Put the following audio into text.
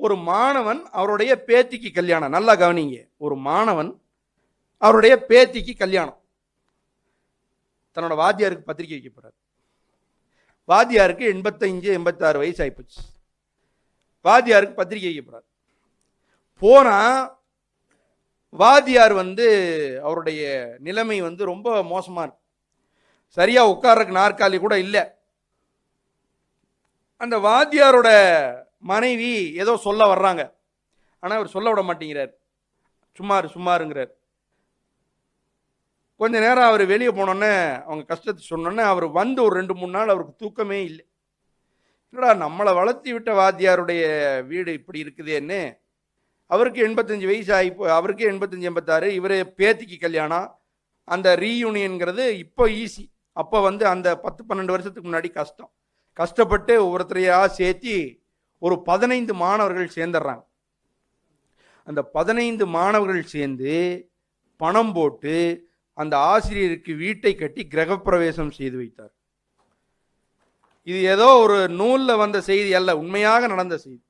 ஒரு மாணவன் அவருடைய பேத்திக்கு கல்யாணம். நல்லா கவனிங்க. ஒரு மாணவன் அவருடைய பேத்திக்கு கல்யாணம். தன்னோட வாத்தியாருக்கு பத்திரிக்கை வைக்க போறார். வாத்தியாருக்கு 85 86 வயசு ஆயிப்போச்சு. வாத்தியாருக்கு பத்திரிக்கை வைக்க போறார். போனா வாத்தியார் அவருடைய நிலைமை ரொம்ப மோசமா இருக்கு. சரியா உட்கார்றதுக்கு நாற்காலி கூட இல்லை. அந்த வாத்தியாரோட மனைவி ஏதோ சொல்ல வர்றாங்க. ஆனால் அவர் சொல்ல விட மாட்டேங்கிறார். சும்மாருங்கிறார். கொஞ்ச நேரம் அவர் வெளியே போனோன்னே அவங்க கஷ்டத்தை சொன்னோன்னே அவர் ஒரு 2-3 நாள் அவருக்கு தூக்கமே இல்லை. என்னடா நம்மளை வளர்த்தி விட்ட வாத்தியாருடைய வீடு இப்படி இருக்குதுன்னு. அவருக்கு 85 வயசு ஆகி, அவருக்கு 85 86, இவர் பேத்திக்கு கல்யாணம். அந்த ரீயூனியன்கிறது இப்போ ஈஸி. அப்போ அந்த 10-12 வருஷத்துக்கு முன்னாடி கஷ்டப்பட்டு ஒவ்வொருத்தரையாக சேர்த்தி ஒரு 15 மாணவர்கள் சேர்ந்துடுறாங்க. அந்த 15 மாணவர்கள் சேர்ந்து பணம் போட்டு அந்த ஆசிரியருக்கு வீட்டை கட்டி கிரகப்பிரவேசம் செய்து வைத்தார். இது ஏதோ ஒரு நூலில் வந்த செய்தி அல்ல, உண்மையாக நடந்த செய்தி.